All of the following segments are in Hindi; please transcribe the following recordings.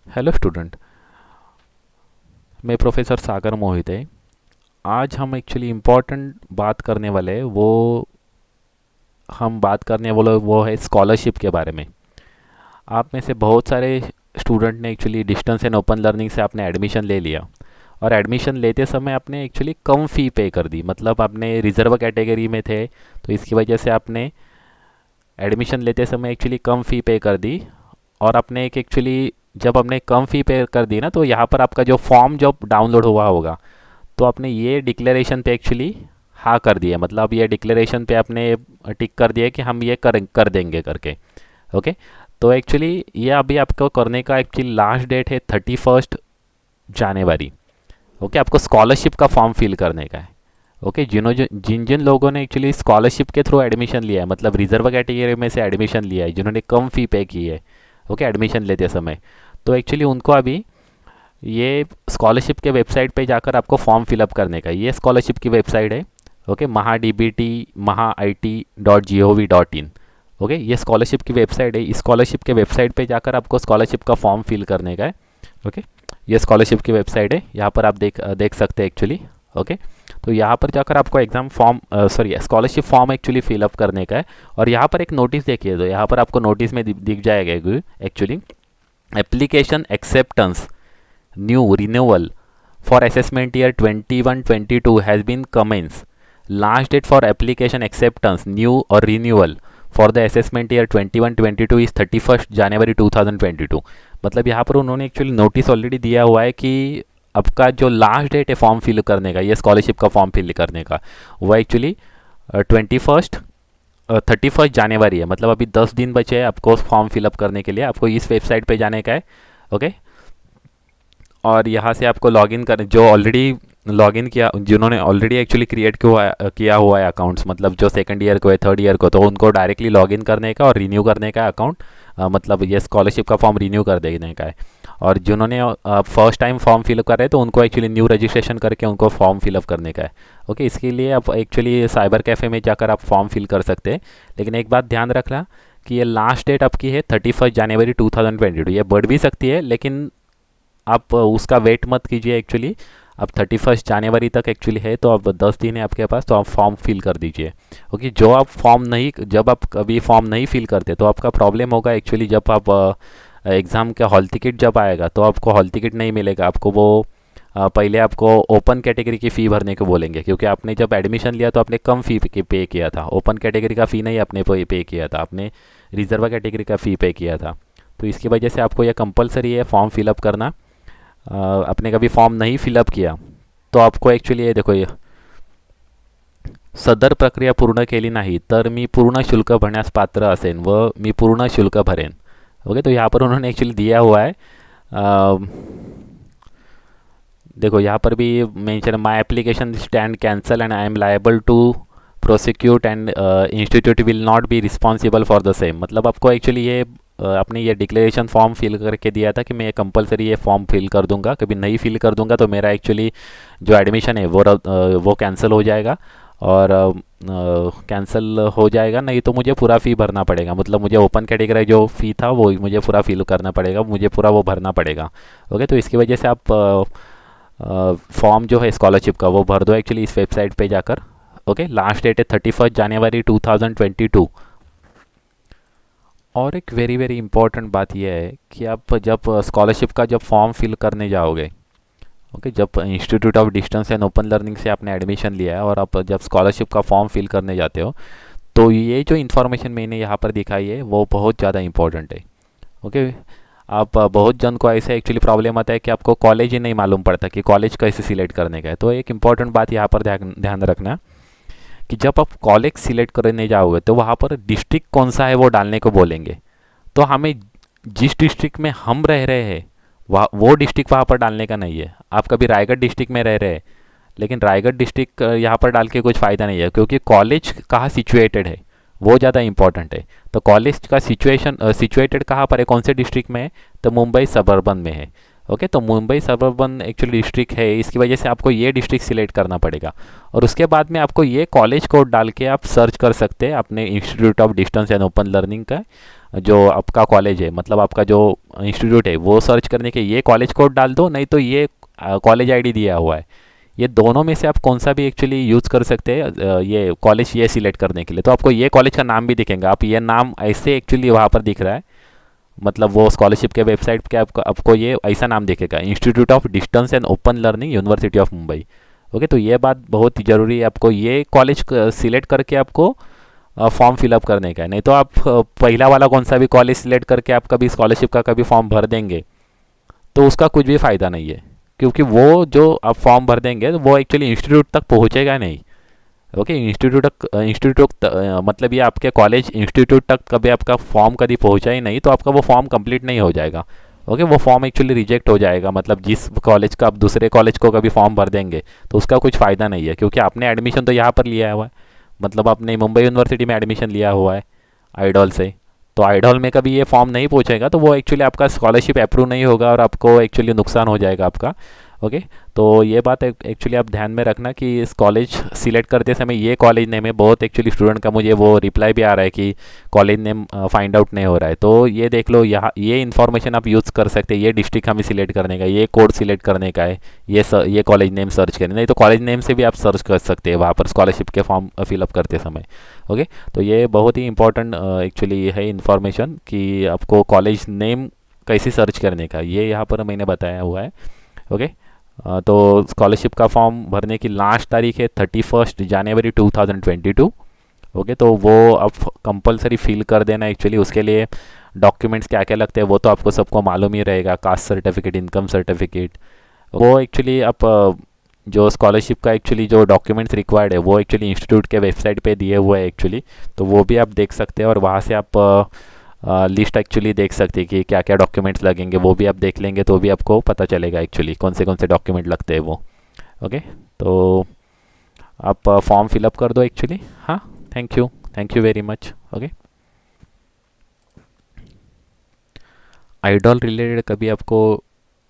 Hello student. मैं प्रोफेसर सागर मोहित है। आज हम एक्चुअली इम्पोर्टेंट बात करने वाले हैं, हम बात करने वाले वो है स्कॉलरशिप के बारे में। आप में से बहुत सारे स्टूडेंट ने actually distance and open learning से आपने एडमिशन ले लिया, और एडमिशन लेते समय आपने एक्चुअली कम फ़ी पे कर दी। मतलब आपने रिजर्व कैटेगरी में थे, तो इसकी वजह से आपने एडमिशन लेते समय एक्चुअली कम फ़ी पे कर दी। और आपने एक एक्चुअली जब आपने कम फ़ी पे कर दी ना, तो यहाँ पर आपका जो फॉर्म जब डाउनलोड हुआ होगा, तो आपने ये डिक्लेरेशन पे एक्चुअली हाँ कर दिया। मतलब ये डिक्लेरेशन पे आपने टिक कर दिया कि हम ये कर देंगे करके। ओके। तो एक्चुअली ये अभी आपको करने का एक्चुअली लास्ट डेट है 31 जनवरी। ओके, आपको स्कॉलरशिप का फॉर्म फिल करने का है। ओके, जिन जिन लोगों ने एक्चुअली स्कॉलरशिप के थ्रू एडमिशन लिया है, मतलब रिजर्व कैटेगरी में से एडमिशन लिया है, जिन्होंने कम फ़ी पे की है ओके एडमिशन लेते समय, तो एक्चुअली उनको अभी ये स्कॉलरशिप के वेबसाइट पे जाकर आपको फॉर्म फिलअप करने का। ये स्कॉलरशिप की वेबसाइट है। Okay, maha.dbt.maha.it.gov.in। ओके, ये स्कॉलरशिप की वेबसाइट है। इस स्कॉलरशिप के वेबसाइट पे जाकर आपको स्कॉलरशिप का फॉर्म फिल करने का है। ओके, ये स्कॉलरशिप की वेबसाइट है, यहाँ पर आप देख सकते हैं एक्चुअली। ओके, तो यहाँ पर जाकर आपको exam form scholarship form actually fill up करने का है। और यहाँ पर एक नोटिस देखिए, तो यहाँ पर आपको नोटिस में दिख जाएगा actually application acceptance new renewal for assessment year 21-22 has been commenced. Last date for application acceptance new or renewal for the assessment year 21-22 is 31st January 2022। मतलब यहाँ पर उन्होंने एक्चुअली नोटिस ऑलरेडी दिया हुआ है कि आपका जो लास्ट डेट है फॉर्म फिल करने का, ये स्कॉलरशिप का फॉर्म फिल करने का, वो एक्चुअली 31 जनवरी है। मतलब अभी 10 दिन बचे हैं आपको फॉर्म फिलअप करने के लिए। आपको इस वेबसाइट पे जाने का है। ओके, और यहाँ से आपको लॉगिन कर, जो ऑलरेडी लॉगिन किया, जिन्होंने ऑलरेडी एक्चुअली क्रिएट किया हुआ है अकाउंट्स, मतलब जो सेकंड ईयर को है, थर्ड ईयर को, तो उनको डायरेक्टली लॉगिन करने का और रिन्यू करने का अकाउंट, मतलब ये स्कॉलरशिप का फॉर्म रिन्यू कर देने का है। और जिन्होंने फर्स्ट टाइम फॉर्म फिलअप कर रहे हैं, तो उनको एक्चुअली न्यू रजिस्ट्रेशन करके उनको फॉर्म फिलअप करने का है। ओके, इसके लिए आप एक्चुअली साइबर कैफ़े में जाकर आप फॉर्म फिल कर सकते हैं। लेकिन एक बात ध्यान रखना कि ये लास्ट डेट आपकी है 31 जनवरी 2022। ये बढ़ भी सकती है, लेकिन आप उसका वेट मत कीजिए। एक्चुअली अब 31 जनवरी तक एक्चुअली है, तो अब 10 दिन है आपके पास, तो आप फॉर्म फिल कर दीजिए। ओके, जब आप कभी फॉर्म नहीं फिल करते, तो आपका प्रॉब्लम होगा एक्चुअली। जब आप एग्ज़ाम का हॉल टिकट जब आएगा, तो आपको हॉल टिकट नहीं मिलेगा। आपको वो पहले आपको ओपन कैटेगरी की फ़ी भरने को बोलेंगे, क्योंकि आपने जब एडमिशन लिया तो आपने कम फ़ी पे किया था। ओपन कैटेगरी का फ़ी नहीं आपने पे किया था, आपने रिजर्व कैटेगरी का फ़ी पे किया था। तो इसकी वजह से आपको यह कंपलसरी है फॉर्म फिलअप करना। आपने कभी फॉर्म नहीं फिलअप किया, तो आपको एक्चुअली ये देखो, ये सदर प्रक्रिया पूर्ण केली नाही तर मी पूर्ण शुल्क भरण्यास पात्र असेन व मी पूर्ण शुल्क भरेन। ओके, तो यहाँ पर उन्होंने एक्चुअली दिया हुआ है। देखो यहाँ पर भी mention, my application stand cancel and I am liable to prosecute and institute will not be responsible for the same. मतलब आपको एक्चुअली ये आपने ये डिक्लेरेशन फॉर्म फिल करके दिया था कि मैं कंपलसरी ये फॉर्म फिल कर दूंगा। कभी नहीं फिल कर दूंगा तो मेरा एक्चुअली जो एडमिशन है वो कैंसिल हो जाएगा, और कैंसिल हो जाएगा, नहीं तो मुझे पूरा फ़ी भरना पड़ेगा। मतलब मुझे ओपन कैटेगरी जो फ़ी था वो मुझे पूरा फिल करना पड़ेगा, मुझे पूरा वो भरना पड़ेगा। ओके, तो इसकी वजह से आप फॉर्म जो है स्कॉलरशिप का वो भर दो एक्चुअली इस वेबसाइट पे जाकर। ओके, लास्ट डेट है 31 जनवरी 2022। और एक वेरी वेरी इंपॉर्टेंट बात यह है कि आप जब स्कॉलरशिप का जब फॉर्म फिल करने जाओगे, ओके, जब institute of distance and open learning से आपने एडमिशन लिया है और आप जब स्कॉलरशिप का फॉर्म फिल करने जाते हो, तो ये जो इन्फॉर्मेशन मैंने यहाँ पर दिखाई है वो बहुत ज़्यादा इंपॉर्टेंट है। ओके, आप बहुत जन को ऐसे एक्चुअली प्रॉब्लम आता है कि आपको कॉलेज ही नहीं मालूम पड़ता कि कॉलेज कैसे सिलेक्ट करने का है। तो एक इंपॉर्टेंट बात यहाँ पर ध्यान रखना कि जब आप कॉलेज सिलेक्ट करने जाओगे, तो वहाँ पर डिस्ट्रिक्ट कौन सा है वो डालने को बोलेंगे। तो हमें जिस डिस्ट्रिक्ट में हम रह रहे हैं वो डिस्ट्रिक्ट वहाँ पर डालने का नहीं है। आप कभी रायगढ़ डिस्ट्रिक्ट में रह रहे हैं, लेकिन रायगढ़ डिस्ट्रिक्ट यहाँ पर डाल के कुछ फ़ायदा नहीं है, क्योंकि कॉलेज कहाँ सिचुएटेड है वो ज़्यादा इंपॉर्टेंट है। तो कॉलेज का सिचुएटेड कहाँ पर है, कौन से डिस्ट्रिक्ट में है, तो मुंबई सबर्बन में है। ओके, तो मुंबई सबर्बन एक्चुअली डिस्ट्रिक्ट है, इसकी वजह से आपको ये डिस्ट्रिक्ट सिलेक्ट करना पड़ेगा। और उसके बाद में आपको ये कॉलेज कोड डाल के आप सर्च कर सकते हैं अपने institute of distance and open learning का जो आपका कॉलेज है, मतलब आपका जो इंस्टीट्यूट है वो सर्च करने के ये कॉलेज कोड डाल दो, नहीं तो ये कॉलेज आईडी दिया हुआ है, ये दोनों में से आप कौन सा भी एक्चुअली यूज़ कर सकते हैं ये कॉलेज ये सिलेक्ट करने के लिए। तो आपको ये कॉलेज का नाम भी दिखेगा, आप ये नाम ऐसे एक्चुअली वहाँ पर दिख रहा है, मतलब वो स्कॉलरशिप के वेबसाइट के आपको ये ऐसा नाम दिखेगा, institute of distance and open learning university of Mumbai. Okay, तो ये बात बहुत ज़रूरी है, आपको ये कॉलेज सिलेक्ट करके आपको फॉर्म फिलअप करने का है। नहीं तो आप पहला वाला कौन सा भी कॉलेज सिलेक्ट करके आप कभी स्कॉलरशिप का कभी फॉर्म भर देंगे तो उसका कुछ भी फ़ायदा नहीं है, क्योंकि वो जो आप फॉर्म भर देंगे वो एक्चुअली इंस्टीट्यूट तक पहुँचेगा नहीं। ओके, इंस्टीट्यूट मतलब ये आपके कॉलेज इंस्टीट्यूट तक कभी आपका फॉर्म कभी पहुंचा ही नहीं तो आपका वो फॉर्म कंप्लीट नहीं हो जाएगा। ओके, वो फॉर्म एक्चुअली रिजेक्ट हो जाएगा, मतलब जिस कॉलेज का आप दूसरे कॉलेज को कभी फॉर्म भर देंगे तो उसका कुछ फ़ायदा नहीं है, क्योंकि आपने एडमिशन तो यहाँ पर लिया हुआ है, मतलब आपने मुंबई यूनिवर्सिटी में एडमिशन लिया हुआ है आइडॉल से, तो आइडॉल में कभी ये फॉर्म नहीं पहुंचेगा तो वो एक्चुअली आपका स्कॉलरशिप अप्रूव नहीं होगा और आपको एक्चुअली नुकसान हो जाएगा आपका। ओके, तो ये बात एक्चुअली आप ध्यान में रखना कि इस कॉलेज सिलेक्ट करते समय ये कॉलेज नेम है, बहुत एक्चुअली स्टूडेंट का मुझे वो रिप्लाई भी आ रहा है कि कॉलेज नेम फाइंड आउट नहीं हो रहा है, तो ये देख लो, यहाँ ये इन्फॉर्मेशन आप यूज़ कर सकते हैं, ये डिस्ट्रिक्ट हमें सिलेक्ट करने का, ये कोड सिलेक्ट करने का है, ये कॉलेज नेम सर्च करना, नहीं तो कॉलेज नेम से भी आप सर्च कर सकते हैं वहाँ पर स्कॉलरशिप के फॉर्म फिलअप करते समय। ओके, तो ये बहुत ही इंपॉर्टेंट एक्चुअली है इन्फॉर्मेशन कि आपको कॉलेज नेम कैसे सर्च करने का, ये यहाँ पर मैंने बताया हुआ है। ओके, तो स्कॉलरशिप का फॉर्म भरने की लास्ट तारीख है 31 जनवरी 2022। ओके, तो वो आप कंपलसरी फिल कर देना। एक्चुअली उसके लिए डॉक्यूमेंट्स क्या क्या लगते हैं वो तो आपको सबको मालूम ही रहेगा, कास्ट सर्टिफिकेट, इनकम सर्टिफिकेट, वो एक्चुअली आप जो स्कॉलरशिप का एक्चुअली जो डॉक्यूमेंट्स रिक्वायर्ड है वो एक्चुअली इंस्टीट्यूट के वेबसाइट पे दिए हुए हैं एक्चुअली, तो वो भी आप देख सकते हैं और वहाँ से आप लिस्ट एक्चुअली देख सकते हैं कि क्या क्या डॉक्यूमेंट्स लगेंगे, वो भी आप देख लेंगे तो भी आपको पता चलेगा एक्चुअली कौन से डॉक्यूमेंट लगते हैं वो। ओके, तो आप फॉर्म फिलअप कर दो एक्चुअली। हाँ, thank you very much. Okay, idol related कभी आपको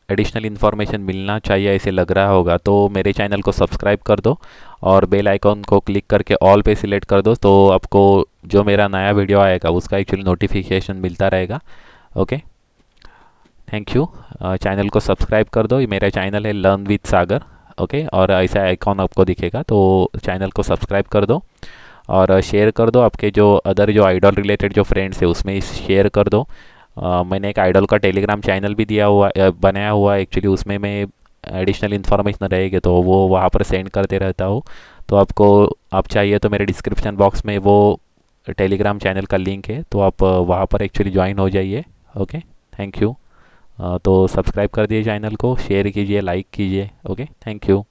एडिशनल इन्फॉर्मेशन मिलना चाहिए ऐसे लग रहा होगा तो मेरे चैनल को सब्सक्राइब कर दो और बेल आइकॉन को क्लिक करके ऑल पे सिलेक्ट कर दो, तो आपको जो मेरा नया वीडियो आएगा उसका एक्चुअली नोटिफिकेशन मिलता रहेगा। Okay, thank you. चैनल को सब्सक्राइब कर दो, ये मेरा चैनल है लर्न विद सागर। ओके, और ऐसा आइकॉन आपको दिखेगा तो चैनल को सब्सक्राइब कर दो और शेयर कर दो, आपके जो अदर जो आइडॉल रिलेटेड जो फ्रेंड्स है उसमें शेयर कर दो। मैंने एक आइडॉल का टेलीग्राम चैनल भी बनाया हुआ है एक्चुअली, उसमें मैं एडिशनल इन्फॉर्मेशन रहेगी तो वो वहाँ पर सेंड करते रहता हूँ, तो आप चाहिए तो मेरे डिस्क्रिप्शन बॉक्स में वो टेलीग्राम चैनल का लिंक है, तो आप वहाँ पर एक्चुअली ज्वाइन हो जाइए। Okay, thank you. तो सब्सक्राइब कर दिए चैनल को, शेयर कीजिए, लाइक कीजिए। Okay, thank you.